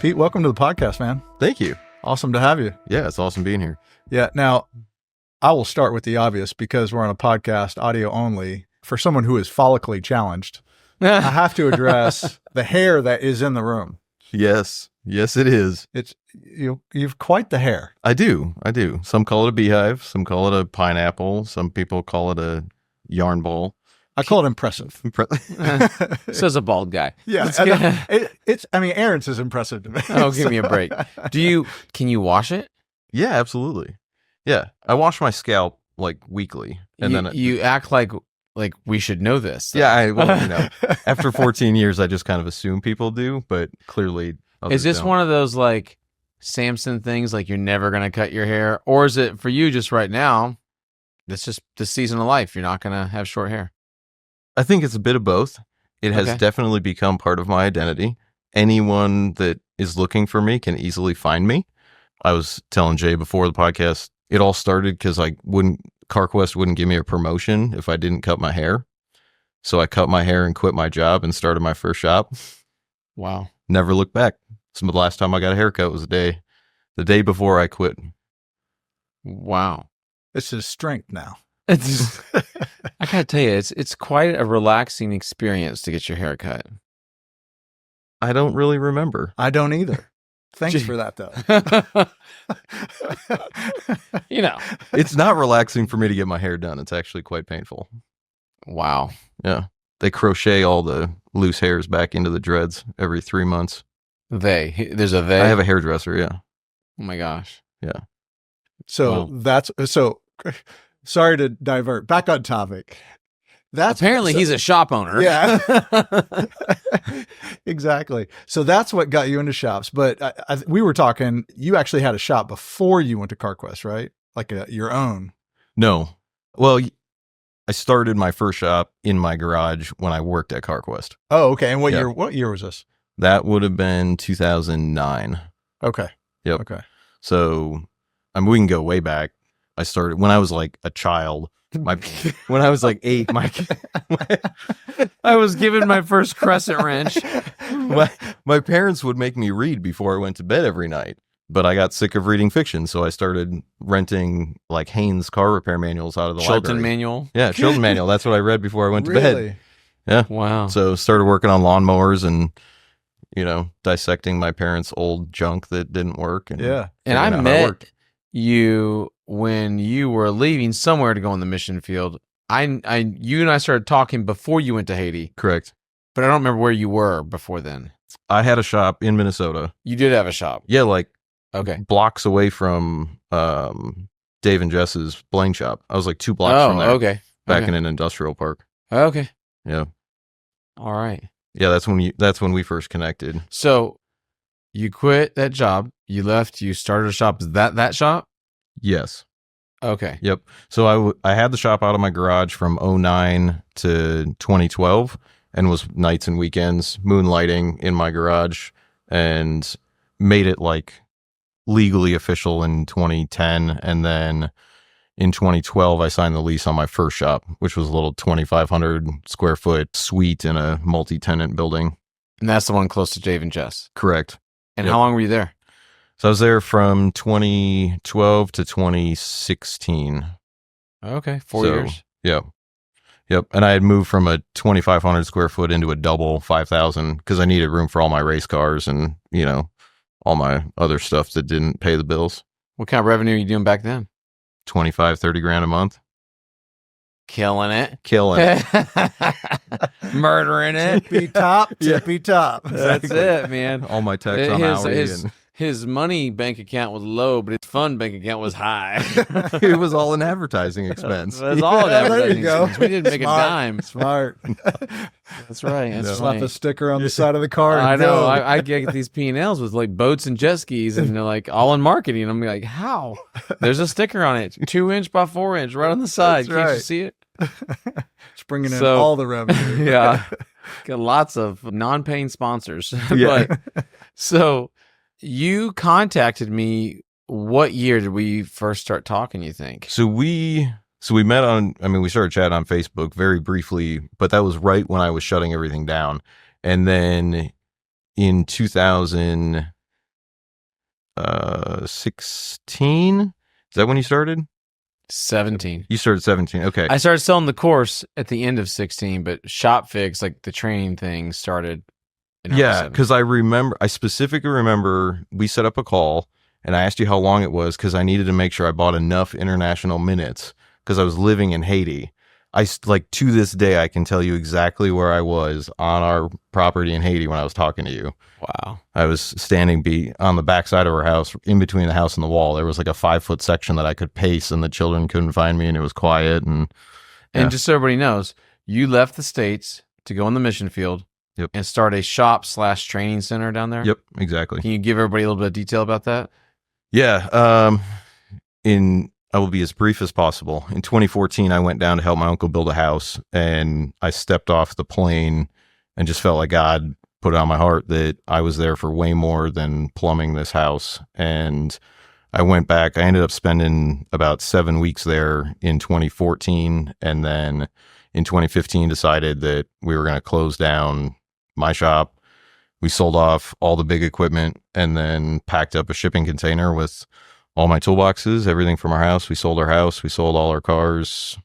Pete, welcome to the podcast, man. Thank you. Awesome to have you. Yeah, it's awesome being here. Yeah. Now, I will start with the obvious because we're on a podcast, audio only. For someone who is follically challenged, I have to address the hair that is in the room. Yes, it is. You've quite the hair. I do. Some call it a beehive. Some call it a pineapple. Some people call it a yarn ball. I call it impressive. Says a bald guy. Yeah. Aaron's is impressive to me. Oh, give me a break. Can you wash it? Yeah, absolutely. Yeah, I wash my scalp like weekly, and then you act like we should know this. So. Yeah, after 14 years, I just kind of assume people do, but clearly, is this don't. one of those like Samson things, like you're never gonna cut your hair, or is it for you just right now? It's just the season of life. You're not gonna have short hair. I think it's a bit of both. It has definitely become part of my identity. Anyone that is looking for me can easily find me. I was telling Jay before the podcast, it all started because CarQuest wouldn't give me a promotion if I didn't cut my hair. So I cut my hair and quit my job and started my first shop. Wow. Never looked back. So the last time I got a haircut was the day before I quit. Wow. It's his strength now. It's I gotta tell you, it's quite a relaxing experience to get your hair cut. I don't really remember. I don't either. Thanks for that, though. It's not relaxing for me to get my hair done. It's actually quite painful. Wow. Yeah. They crochet all the loose hairs back into the dreads every 3 months. There's a they? I have a hairdresser, yeah. Oh my gosh. Yeah. So sorry to divert. Back on topic. Apparently he's a shop owner. Yeah. Exactly. So that's what got you into shops. But we were talking, you actually had a shop before you went to CarQuest, right? Like your own. No. Well, I started my first shop in my garage when I worked at CarQuest. Oh, okay. And what year was this? That would have been 2009. Okay. Yep. Okay. So, we can go way back. I started when I was like a child. When I was like 8, I was given my first crescent wrench. My parents would make me read before I went to bed every night, but I got sick of reading fiction, so I started renting like Haynes car repair manuals out of the Chilton library. Manual? Yeah, Chilton Manual. That's what I read before I went to bed. Yeah. Wow. So started working on lawnmowers and, dissecting my parents' old junk that didn't work. And I met you when you were leaving somewhere to go in the mission field. You and I started talking before you went to Haiti. Correct. But I don't remember where you were before then. I had a shop in Minnesota. You did have a shop? Yeah, like blocks away from Dave and Jess's bling shop. I was like 2 blocks from there. Okay. Back in an industrial park. Okay. Yeah. All right. Yeah, that's when we first connected. So you quit that job, you left, you started a shop. Is that shop? Yes. Okay. Yep. So I had the shop out of my garage from 2009 to 2012 and was nights and weekends moonlighting in my garage and made it like legally official in 2010. And then in 2012, I signed the lease on my first shop, which was a little 2,500 square foot suite in a multi-tenant building. And that's the one close to Dave and Jess. Correct. And how long were you there? So I was there from 2012 to 2016. Okay, 4 years. Yeah. Yep. And I had moved from a 2,500 square foot into a double 5,000 because I needed room for all my race cars and, all my other stuff that didn't pay the bills. What kind of revenue are you doing back then? 25, 30 grand a month. Killing it. Murdering it. Tippy top. That's it, man. All my texts on Howie. His money bank account was low, but his fund bank account was high. It was all an advertising expense. That's all an advertising there you go. expense. We didn't make a dime. Smart. That's right. That's Slap a sticker on the side of the car. I know. I get these P&Ls with like boats and jet skis, and they're like all in marketing. I'm like, how? There's a sticker on it, 2 inch by 4 inch, right on the side. Can't you see it? It's bringing in all the revenue. Yeah, got lots of non-paying sponsors. Yeah. So you contacted me. What year did we first start talking, you think? So we met we started chatting on Facebook very briefly, but that was right when I was shutting everything down. And then in 2000, 16. Is that when you started? 17. You started 17. Okay. I started selling the course at the end of 16, but Shop Fix, like the training thing, started in early Yeah, 17. because I specifically remember we set up a call and I asked you how long it was because I needed to make sure I bought enough international minutes because I was living in Haiti. Like to this day, I can tell you exactly where I was on our property in Haiti when I was talking to you. Wow. I was standing on the backside of our house, in between the house and the wall. There was like a 5-foot section that I could pace, and the children couldn't find me, and it was quiet. And just so everybody knows, you left the States to go in the mission field Yep. and start a shop/training center down there. Yep, exactly. Can you give everybody a little bit of detail about that? Yeah. I will be as brief as possible. In 2014, I went down to help my uncle build a house, and I stepped off the plane and just felt like God put it on my heart that I was there for way more than plumbing this house. And I went back. I ended up spending about 7 weeks there in 2014. And then in 2015, decided that we were going to close down my shop. We sold off all the big equipment and then packed up a shipping container with all my toolboxes, everything from our house. We sold our house. We sold all our cars,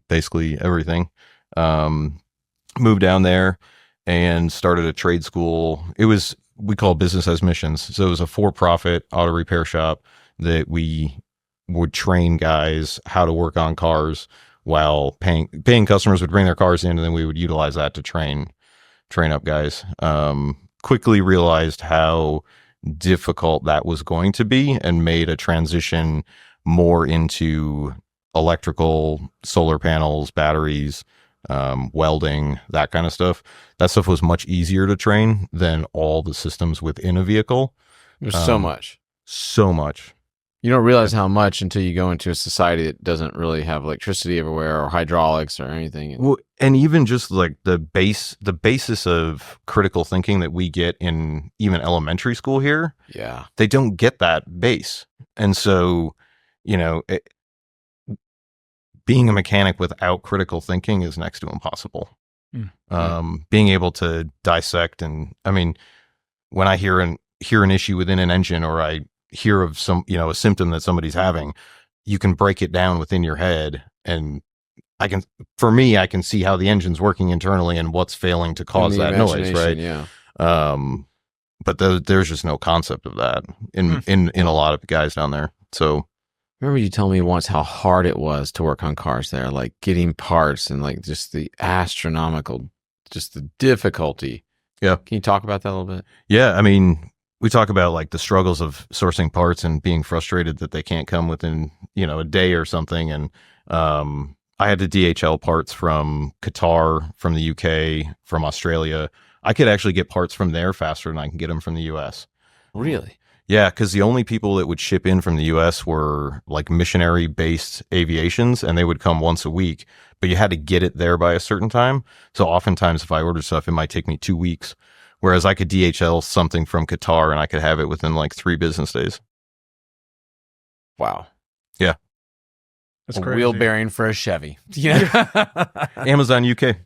basically everything. Moved down there and started a trade school. We call it business as missions. So it was a for-profit auto repair shop that we would train guys how to work on cars while paying customers would bring their cars in, and then we would utilize that to train up guys. Quickly realized how difficult that was going to be and made a transition more into electrical, solar panels, batteries, welding, that kind of stuff. That stuff was much easier to train than all the systems within a vehicle. There's so much. So much. You don't realize how much until you go into a society that doesn't really have electricity everywhere or hydraulics or anything. Well, and even just like the basis of critical thinking that we get in even elementary school here, Yeah. they don't get that base. And so, being a mechanic without critical thinking is next to impossible. Being able to dissect, and I mean, when I hear an issue within an engine, or I hear of some, a symptom that somebody's having, you can break it down within your head, and I can see how the engine's working internally and what's failing to cause that noise, right? Yeah. But there's just no concept of that in a lot of guys down there. So remember you told me once how hard it was to work on cars there, like getting parts and like just the astronomical, just the difficulty. Yeah. Can you talk about that a little bit? Yeah. I mean, we talk about like the struggles of sourcing parts and being frustrated that they can't come within, a day or something. And I had to DHL parts from Qatar, from the UK, from Australia. I could actually get parts from there faster than I can get them from the US. Really? Yeah, because the only people that would ship in from the US were like missionary-based aviations, and they would come once a week, but you had to get it there by a certain time. So oftentimes if I ordered stuff, it might take me 2 weeks, whereas I could DHL something from Qatar and I could have it within like 3 business days. Wow. Yeah. That's A crazy. wheel bearing for a Chevy. Yeah. Amazon UK.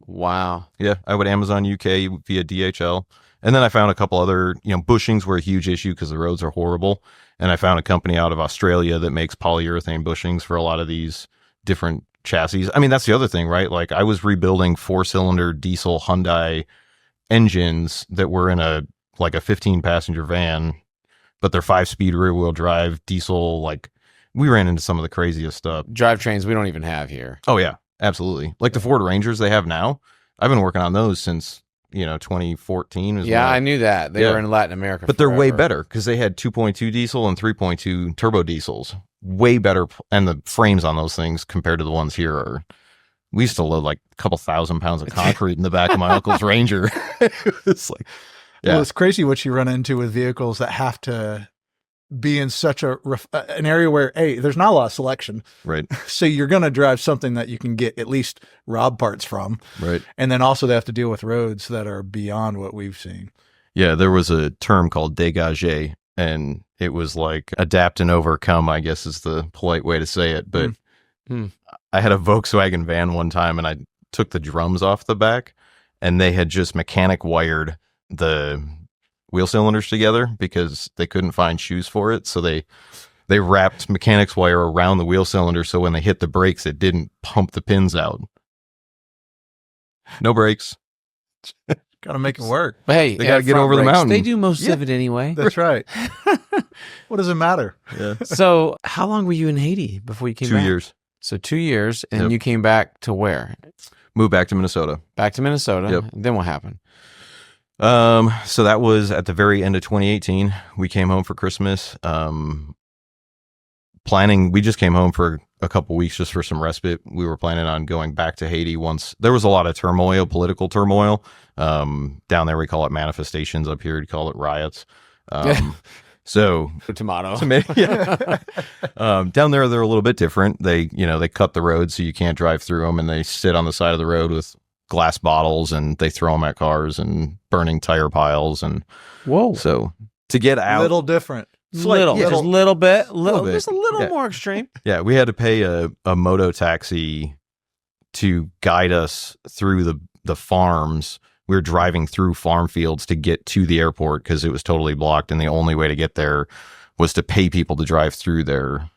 Wow. Yeah, I would Amazon UK via DHL. And then I found a couple other, bushings were a huge issue because the roads are horrible. And I found a company out of Australia that makes polyurethane bushings for a lot of these different chassis. I mean, that's the other thing, right? Like I was rebuilding 4-cylinder diesel Hyundai engines that were in a 15-passenger van, but they're 5-speed rear-wheel drive diesel. Like we ran into some of the craziest stuff. Drivetrains we don't even have here. Oh yeah, absolutely. Like the Ford Rangers they have now. I've been working on those since 2014. Yeah, I knew that. They were in Latin America. But they're way forever. better because they had 2.2 diesel and 3.2 turbo diesels. Way better. And the frames on those things compared to the ones here are, we used to load like a couple 1,000 pounds of concrete in the back of my uncle's Ranger. It's like, yeah. Well, it's crazy what you run into with vehicles that have to be in such an area where, hey, there's not a lot of selection. Right. So you're going to drive something that you can get at least rob parts from. Right. And then also they have to deal with roads that are beyond what we've seen. Yeah. There was a term called dégagé, and it was like adapt and overcome, I guess is the polite way to say it. But I had a Volkswagen van one time and I took the drums off the back, and they had just mechanic wired the wheel cylinders together because they couldn't find shoes for it. So they wrapped mechanics wire around the wheel cylinder so when they hit the brakes, it didn't pump the pins out. No brakes. Got to make it work. But hey, They gotta get over the mountain. They do most of it anyway. That's right. What does it matter? Yeah. So how long were you in Haiti before you came back? 2 years. So 2 years, and Yep. you came back to where? Moved back to Minnesota. Back to Minnesota. Yep. Then what happened? So that was at the very end of 2018. We came home for Christmas. We just came home for a couple weeks just for some respite. We were planning on going back to Haiti once there was a lot of turmoil, political turmoil. Down there we call it manifestations. Up here we call it riots. So Tomato. yeah. Down there they're a little bit different. They cut the road so you can't drive through them, and they sit on the side of the road with glass bottles and they throw them at cars and burning tire piles. And Whoa. so to get out, Little different. Just a little bit, just a little Yeah. more extreme. yeah, we had to pay a moto taxi to guide us through the farms. We were driving through farm fields to get to the airport because it was totally blocked, and the only way to get there was to pay people to drive through their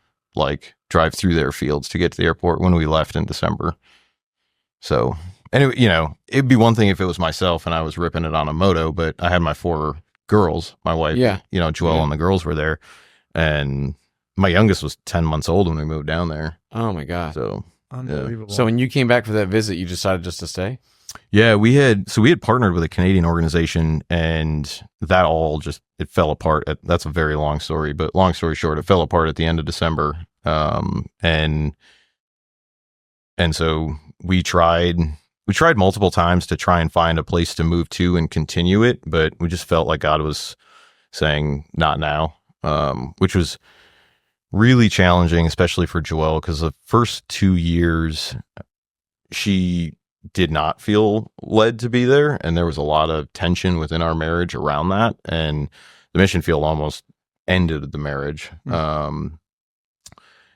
fields to get to the airport when we left in December. So, anyway, it'd be one thing if it was myself and I was ripping it on a moto, but I had my 4 girls, my wife, Joelle, and the girls were there, and my youngest was 10 months old when we moved down there. Oh my god. So, Unbelievable. So when you came back for that visit, you decided just to stay? yeah, we had partnered with a Canadian organization, and that all it fell apart. That's a very long story, but long story short, it fell apart at the end of December. And so we tried multiple times to try and find a place to move to and continue it, but we just felt like God was saying not now, which was really challenging, especially for Joelle, because the first 2 years she did not feel led to be there, and there was a lot of tension within our marriage around that, and the mission field almost ended the marriage.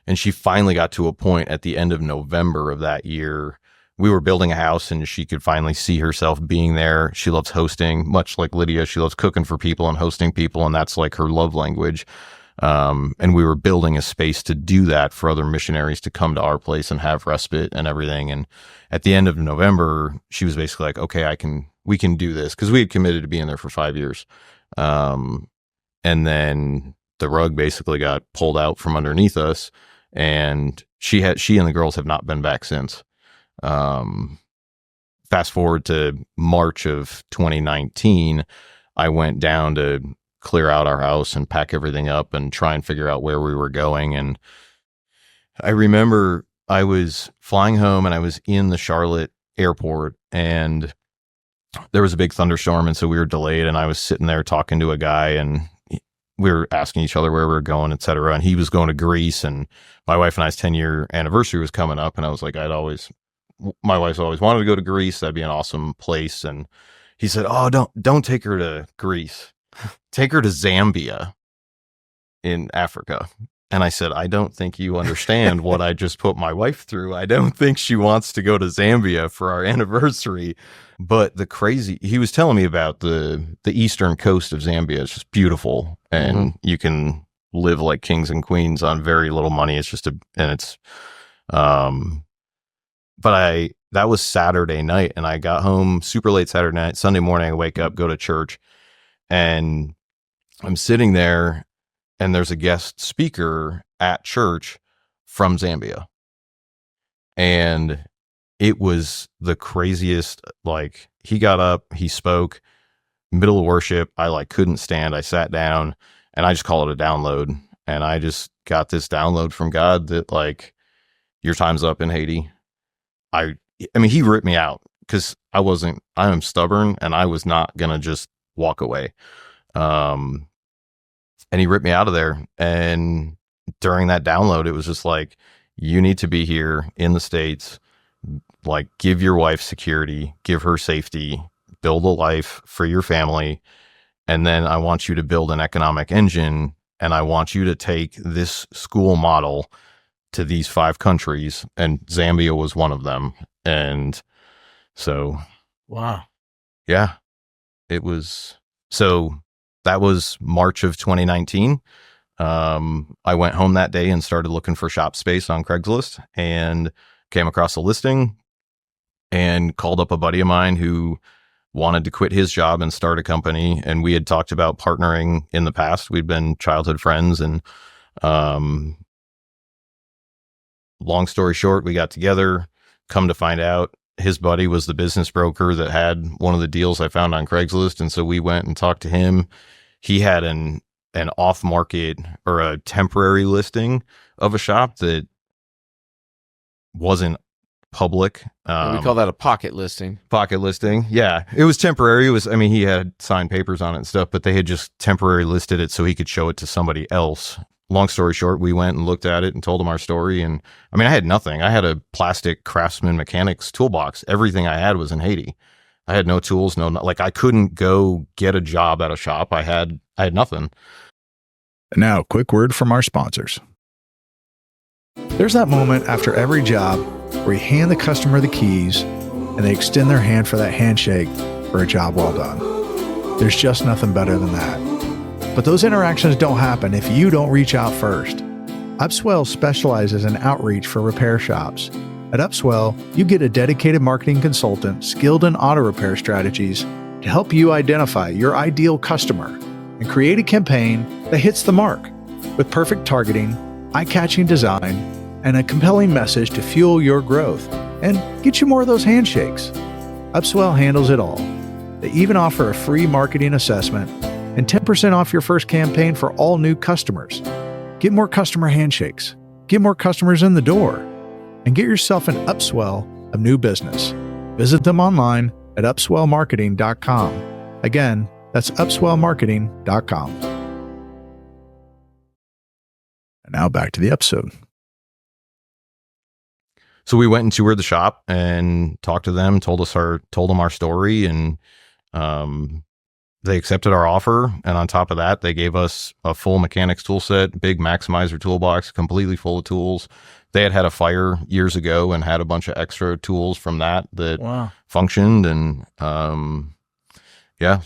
And she finally got to a point at the end of November of that year. We were building a house, and she could finally see herself being there. She loves hosting, much like Lydia. She loves cooking for people and hosting people, and that's like her love language. And we were building a space to do that for other missionaries to come to our place and have respite and everything. And at the end of November, she was basically like, okay, we can do this. Cause we had committed to being there for 5 years. And then the rug basically got pulled out from underneath us, and she and the girls have not been back since. Fast forward to March of 2019, I went down to clear out our house and pack everything up and try and figure out where we were going. And I remember I was flying home, and I was in the Charlotte airport, and there was a big thunderstorm, and so we were delayed, and I was sitting there talking to a guy, and we were asking each other where we were going, et cetera. And he was going to Greece, and my wife and I's 10-year anniversary was coming up, and I was like, my wife's always wanted to go to Greece. That'd be an awesome place. And he said, oh, don't take her to Greece. Take her to Zambia in Africa. And I said, I don't think you understand what I just put my wife through. I don't think she wants to go to Zambia for our anniversary. But he was telling me about the eastern coast of Zambia. It's just beautiful. And you can live like kings and queens on very little money. It's just that was Saturday night, and I got home super late Saturday night. Sunday morning, I wake up, go to church, and I'm sitting there, and there's a guest speaker at church from Zambia. And it was the craziest. Like, he got up, he spoke, middle of worship. I couldn't stand. I sat down, and I just call it a download. And I just got this download from God that your time's up in Haiti. I mean, he ripped me out because I am stubborn, and I was not going to just walk away. And he ripped me out of there. And during that download, it was just like, you need to be here in the States, give your wife security, give her safety, build a life for your family. And then I want you to build an economic engine, and I want you to take this school model to these 5 countries, and Zambia was one of them. And so, wow. Yeah, it was. So that was March of 2019. I went home that day and started looking for shop space on Craigslist and came across a listing and called up a buddy of mine who wanted to quit his job and start a company. And we had talked about partnering in the past. We'd been childhood friends, and long story short, we got together. Come to find out, his buddy was the business broker that had one of the deals I found on Craigslist. And so we went and talked to him. He had an off market or a temporary listing of a shop that wasn't public. We call that a pocket listing. Pocket listing. Yeah. It was temporary. He had signed papers on it and stuff, but they had just temporarily listed it so he could show it to somebody else. Long story short, we went and looked at it and told him our story. And I had nothing. I had a plastic Craftsman Mechanics toolbox. Everything I had was in Haiti. I had no tools, I couldn't go get a job at a shop. I had nothing. Now, quick word from our sponsors. There's that moment after every job where you hand the customer the keys and they extend their hand for that handshake for a job well done. There's just nothing better than that. But those interactions don't happen if you don't reach out first. Upswell specializes in outreach for repair shops. At Upswell, you get a dedicated marketing consultant skilled in auto repair strategies to help you identify your ideal customer and create a campaign that hits the mark with perfect targeting, eye-catching design, and a compelling message to fuel your growth and get you more of those handshakes. Upswell handles it all. They even offer a free marketing assessment and 10% off your first campaign for all new customers. Get more customer handshakes, get more customers in the door, and get yourself an upswell of new business. Visit them online at upswellmarketing.com. Again, that's upswellmarketing.com. And now back to the episode. So we went and toured the shop and talked to them, told them our story, and they accepted our offer. And on top of that, they gave us a full mechanics tool set, big Maximizer toolbox, completely full of tools. They had a fire years ago and had a bunch of extra tools from that Wow. functioned, and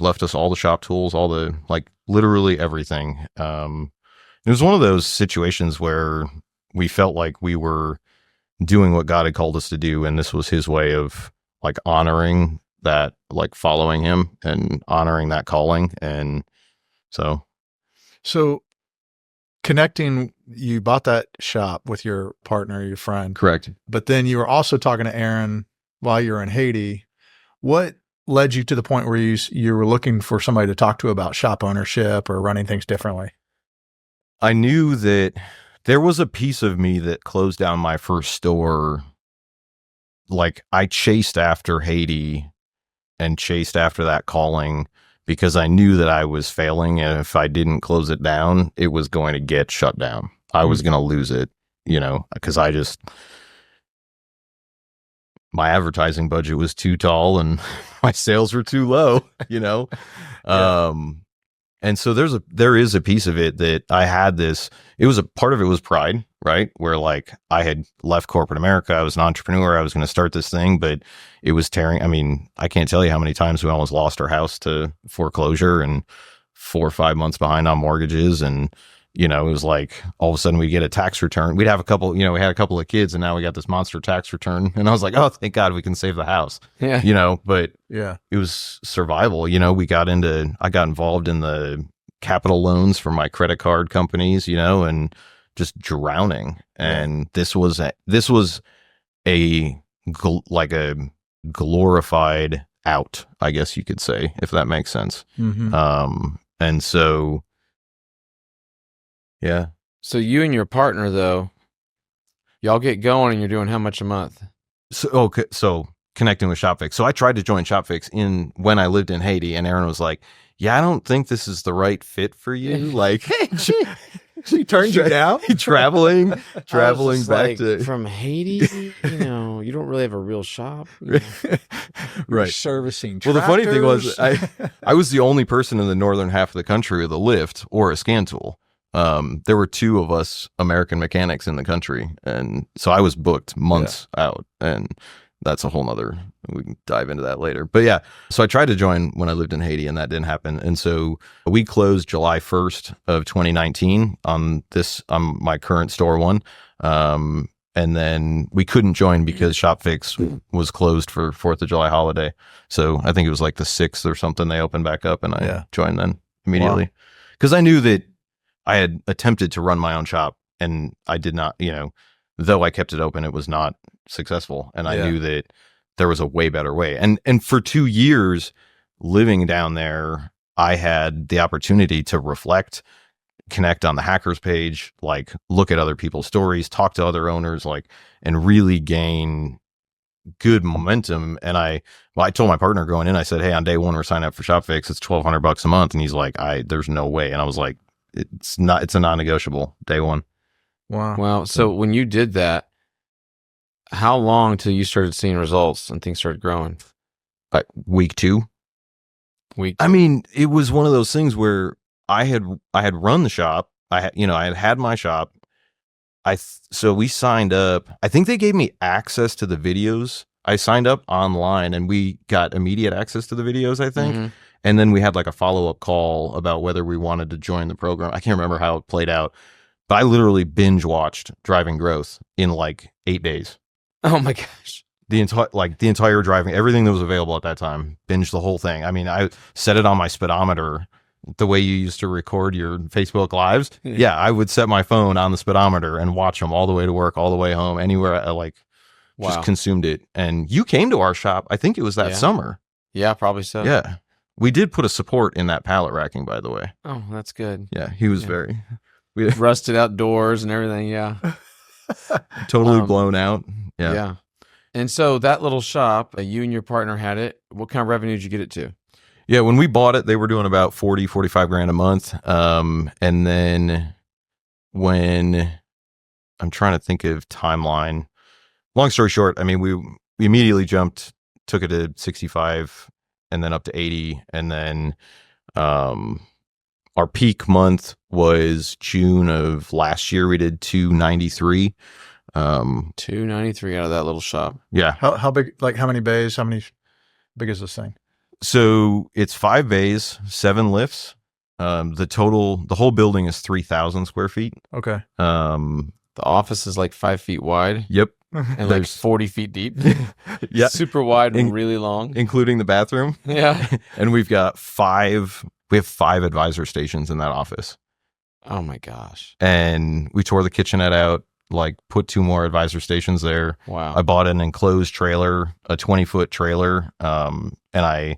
left us all the shop tools, all the literally everything. It was one of those situations where we felt like we were doing what God had called us to do, and this was his way of honoring that, following him and honoring that calling. And so connecting, you bought that shop with your partner, your friend. correct. But then you were also talking to Aaron while you were in Haiti. What led you to the point where you were looking for somebody to talk to about shop ownership or running things differently? I knew that there was a piece of me that closed down my first store. I chased after Haiti and chased after that calling because I knew that I was failing. And if I didn't close it down, it was going to get shut down. I was going to lose it, because my advertising budget was too tall and my sales were too low, Yeah. And so there is a piece of it that I had part of it was pride, right? Where I had left corporate America. I was an entrepreneur. I was going to start this thing, but it was tearing. I can't tell you how many times we almost lost our house to foreclosure and 4 or 5 months behind on mortgages. And, it was all of a sudden we get a tax return. We'd have a couple, we had a couple of kids, and now we got this monster tax return. And I was like, oh, thank God we can save the house. Yeah. But Yeah. it was survival. I got involved in the capital loans for my credit card companies, and just drowning. And this was a glorified out, I guess you could say, if that makes sense. Mm-hmm. And so, yeah. So you and your partner, though, y'all get going, and you're doing how much a month? So connecting with ShopFix. So I tried to join ShopFix when I lived in Haiti, and Aaron was like, yeah, I don't think this is the right fit for you. She turned you down? traveling back to from Haiti, you don't really have a real shop. right. Servicing Well, the funny thing was tractors. I was the only person in the northern half of the country with a lift or a scan tool. There were 2 of us American mechanics in the country, and so I was booked months out, and that's a whole nother, we can dive into that later. But yeah, so I tried to join when I lived in Haiti and that didn't happen. And so we closed July 1st of 2019 on my current store one. And then we couldn't join because ShopFix was closed for 4th of July holiday. So I think it was like the 6th or something they opened back up, and I joined then immediately. Because I knew that I had attempted to run my own shop and I did not, though I kept it open, it was not successful. And I knew that there was a way better way. And for 2 years living down there, I had the opportunity to reflect, connect on the hackers page, like look at other people's stories, talk to other owners, like, and really gain good momentum. And I told my partner going in, I said, hey, on day one, we're signing up for ShopFix. It's $1,200 a month. And he's like, there's no way. And I was like, it's a non-negotiable day one. Wow. So when you did that, how long till you started seeing results and things started growing? Week 2. I mean, it was one of those things where I had run the shop. I had my shop. So we signed up. I think they gave me access to the videos. I signed up online and we got immediate access to the videos, I think. Mm-hmm. And then we had like a follow-up call about whether we wanted to join the program. I can't remember how it played out, but I literally binge watched Driving Growth in like 8 days. Oh my gosh. The entire driving, everything that was available at that time, binged the whole thing. I mean, I set it on my speedometer the way you used to record your Facebook lives. Yeah, I would set my phone on the speedometer and watch them all the way to work, all the way home, anywhere. I just consumed it. And you came to our shop, I think it was that summer. Yeah, probably so. Yeah. We did put a support in that pallet racking, by the way. Oh, that's good. Yeah, he was very... rusted out doors and everything, yeah. Totally blown out. Yeah. And so that little shop, you and your partner had it. What kind of revenue did you get it to? Yeah, when we bought it, they were doing about 45 grand a month. And then when I'm trying to think of timeline, long story short, I mean, we immediately took it to 65 and then up to 80. And then our peak month was June of last year. We did 293. 293 out of that little shop. Yeah. How big, like how many bays, big is this thing? So it's 5 bays, 7 lifts. The whole building is 3,000 square feet. Okay. The office is like 5 feet wide. Yep. And like 40 feet deep. Yeah. Super wide and really long. Including the bathroom. Yeah. And we have 5 advisor stations in that office. Oh my gosh. And we tore the kitchenette out, like put 2 more advisor stations there. Wow. I bought an enclosed trailer, a 20-foot trailer, and I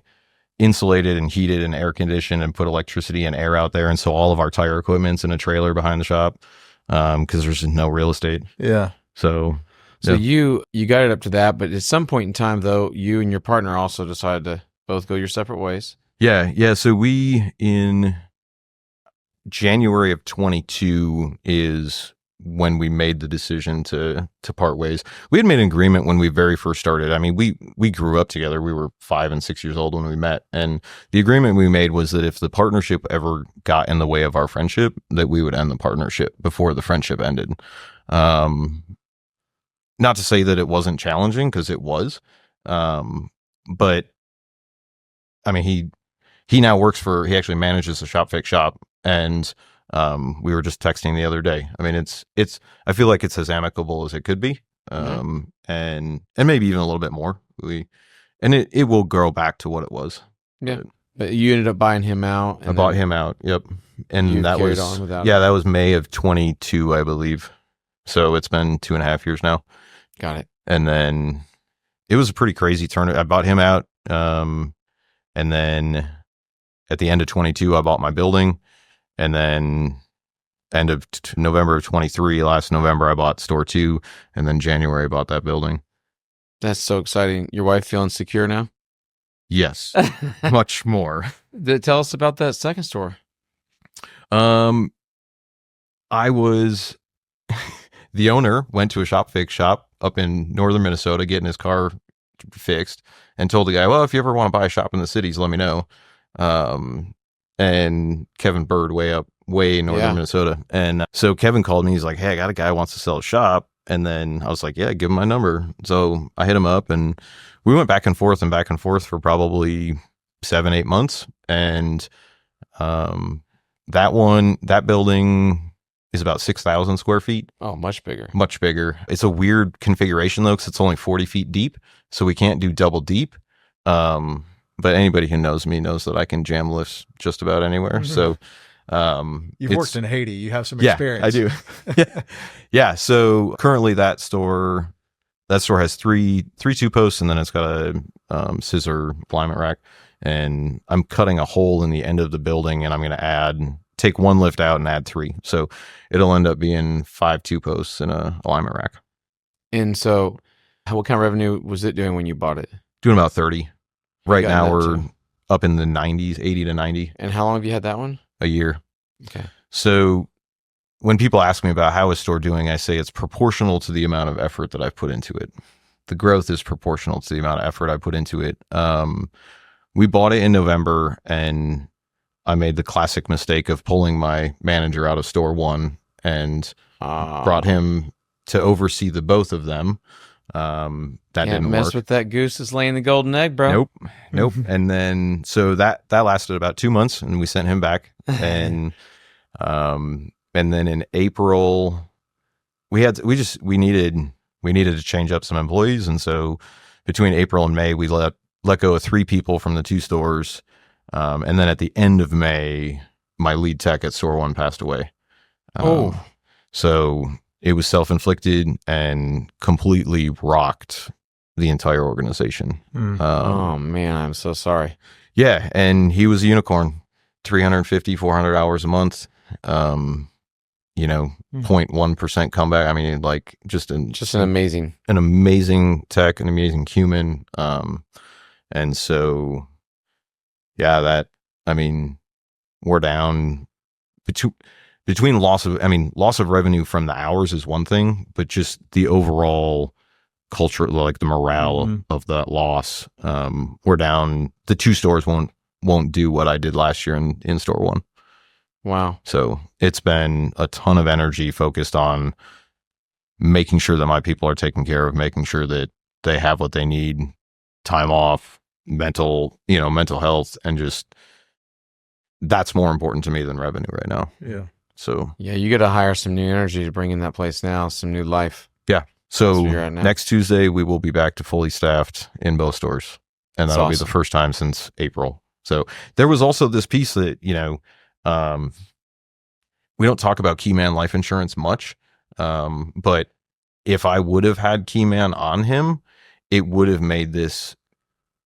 insulated and heated and air conditioned and put electricity and air out there. And so all of our tire equipment's in a trailer behind the shop because there's no real estate. Yeah. So you got it up to that, but at some point in time, though, you and your partner also decided to both go your separate ways. Yeah. So we, in January of 22 is when we made the decision to part ways. We had made an agreement when we very first started. I mean, we grew up together. We were 5 and 6 years old when we met. And the agreement we made was that if the partnership ever got in the way of our friendship, that we would end the partnership before the friendship ended. Not to say that it wasn't challenging, because it was. But I mean, he now he actually manages a ShopFix shop, and we were just texting the other day. I mean, I feel like it's as amicable as it could be. And maybe even a little bit more. It will grow back to what it was. Yeah. But you ended up buying him out. I bought him out. Yep. And that was, that was May of 22, I believe. So it's been 2.5 years now. Got it. And then it was a pretty crazy turn. I bought him out. And then at the end of 22, I bought my building. And then end of November of 23, last November, I bought store 2. And then January, I bought that building. That's so exciting. Your wife feeling secure now? Yes, much more. Tell us about that second store. I was the owner went to a ShopFix shop up in northern Minnesota getting his car fixed, and told the guy, well, if you ever want to buy a shop in the cities, let me know. And Kevin Bird way in northern Minnesota. And so Kevin called me. He's like, hey, I got a guy who wants to sell a shop. And then I was like, yeah, give him my number. So I hit him up, and we went back and forth for probably 7-8 months. And that building is about 6,000 square feet. Oh, much bigger. Much bigger. It's a weird configuration though, because it's only 40 feet deep. So we can't do double deep. But anybody who knows me knows that I can jam lifts just about anywhere. Mhm. So You've worked in Haiti. You have some yeah, experience. I do. Yeah. So currently that store has three 2-posts, and then it's got a scissor alignment rack. And I'm cutting a hole in the end of the building, and I'm going to take one lift out and add 3. So it'll end up being 5 2-posts in a alignment rack. And so, what kind of revenue was it doing when you bought it? Doing about 30. Right got now that we're too. up in the 90s, 80 to 90 And how long have you had that one? a year. Okay. So when people ask me about how is store doing, I say it's proportional to the amount of effort that I've put into it. The growth is proportional to the amount of effort I put into it. We bought it in November, and I made the classic mistake of pulling my manager out of store 1 and brought him to oversee the both of them. That Can't didn't mess work. with that goose that's laying the golden egg, bro. Nope. And then so that lasted about 2 months, and we sent him back. And then in April we needed to change up some employees, and so between April and May we let go of 3 people from the 2 stores. And then at the end of May, my lead tech at store 1 passed away. So it was self-inflicted and completely rocked the entire organization. Oh man, I'm so sorry. Yeah. And he was a unicorn, 350, 400 hours a month. 0.1% comeback. I mean, like just an amazing tech, an amazing human. And so, yeah, we're down between loss of revenue from the hours is one thing, but just the overall culture, like the morale of that loss, we're down. The 2 stores won't do what I did last year in store 1. Wow. So it's been a ton of energy focused on making sure that my people are taken care of, making sure that they have what they need, time off, mental health, and just that's more important to me than revenue right now. Yeah. So yeah, you got to hire some new energy to bring in that place now, some new life. Yeah. So That's where you're at now. next Tuesday we will be back to fully staffed in both stores, and that'll be awesome. the first time since April. So there was also this piece that we don't talk about Keyman life insurance much, but if I would have had Keyman on him, it would have made this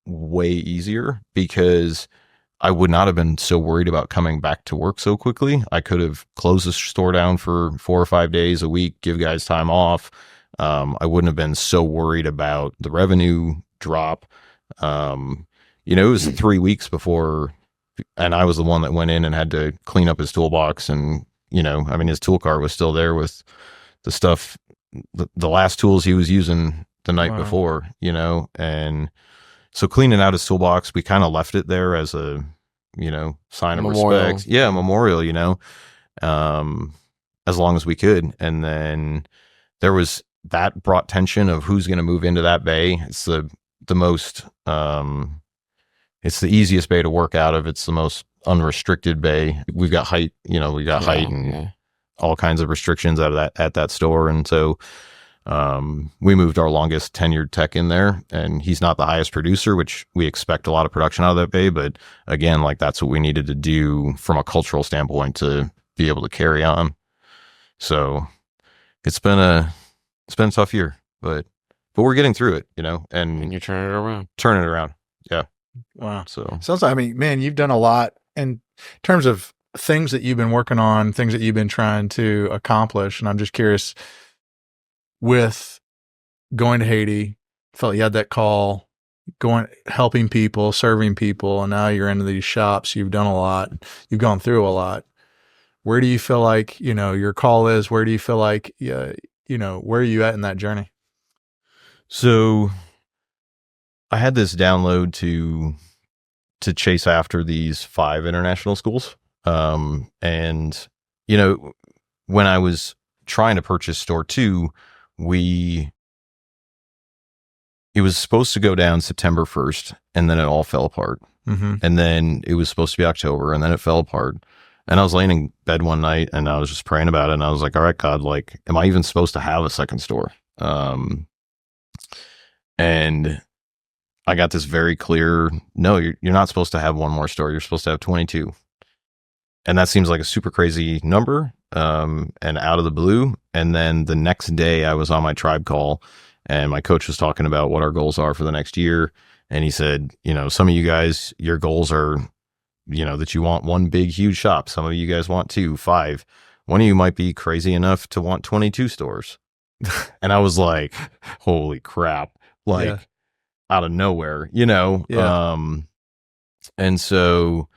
way easier, because I would not have been so worried about coming back to work so quickly. I could have closed the store down for 4 or 5 days a week, give guys time off. I wouldn't have been so worried about the revenue drop. It was 3 weeks before, and I was the one that went in and had to clean up his toolbox, and his tool cart was still there with the stuff, the last tools he was using the night before, and so cleaning out his toolbox, we kind of left it there as a, sign of Memorial. respect. Yeah, memorial, as long as we could. And then that brought tension of who's going to move into that bay. It's the most, it's the easiest bay to work out of. It's the most unrestricted bay. We've got height, height and all kinds of restrictions at that store. And so, we moved our longest tenured tech in there, and he's not the highest producer, which we expect a lot of production out of that bay. But again, like that's what we needed to do from a cultural standpoint to be able to carry on. So it's been a tough year, but we're getting through it, and you're turning it around. Yeah. Wow. So Sounds like, man, you've done a lot in terms of things that you've been working on, things that you've been trying to accomplish. And I'm just curious, with going to Haiti, felt you had that call, helping people, serving people, and now you're into these shops. You've done a lot. You've gone through a lot. Where do you feel like, your call is? Where do you feel like, where are you at in that journey? So I had this download to chase after these 5 international schools. And, when I was trying to purchase store 2, it was supposed to go down September 1st, and then it all fell apart. Mm-hmm. And then it was supposed to be October, and then it fell apart. And I was laying in bed one night, and I was just praying about it. And I was like, all right, God, like, am I even supposed to have a second store? And I got this very clear, no, you're not supposed to have one more store. You're supposed to have 22. And that seems like a super crazy number, and out of the blue. And then the next day I was on my tribe call, and my coach was talking about what our goals are for the next year. And he said, some of you guys, your goals are, that you want one big, huge shop. Some of you guys want 2, 5. One of you might be crazy enough to want 22 stores. And I was like, holy crap. Like, out of nowhere, Yeah. And so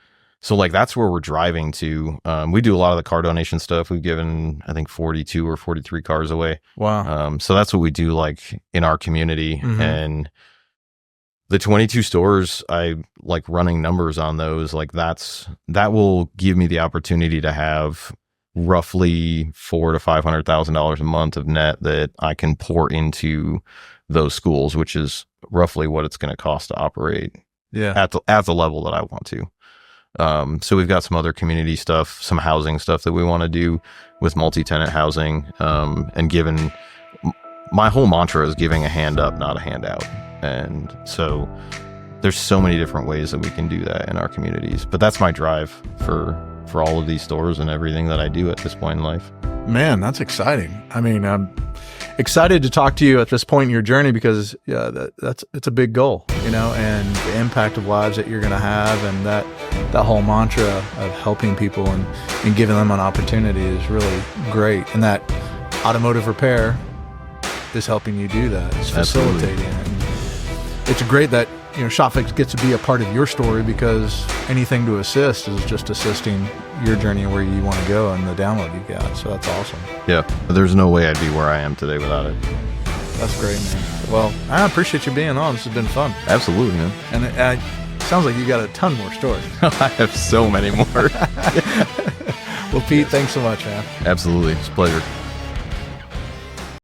like, that's where we're driving to. We do a lot of the car donation stuff. We've given, I think, 42 or 43 cars away. Wow. So that's what we do, like, in our community. Mm-hmm. And the 22 stores, I like running numbers on those. Like, that will give me the opportunity to have roughly $400,000 to $500,000 a month of net that I can pour into those schools, which is roughly what it's going to cost to operate at the level that I want to. So we've got some other community stuff, some housing stuff that we want to do with multi-tenant housing. And given, my whole mantra is giving a hand up, not a handout. And so there's so many different ways that we can do that in our communities. But that's my drive for all of these stores and everything that I do at this point in life. Man, that's exciting. I mean, I'm excited to talk to you at this point in your journey because it's a big goal, and the impact of lives that you're going to have, and that whole mantra of helping people and giving them an opportunity is really great. And that automotive repair is helping you do that. It's facilitating it. And it's great that ShopFix gets to be a part of your story, because anything to assist is just assisting your journey where you want to go and the download you got. So that's awesome. Yeah, there's no way I'd be where I am today without it. That's great, man. Well, I appreciate you being on. This has been fun. Absolutely, man. And it sounds like you got a ton more stories. I have so many more. Well, Pete, thanks so much, man. Absolutely. It's a pleasure.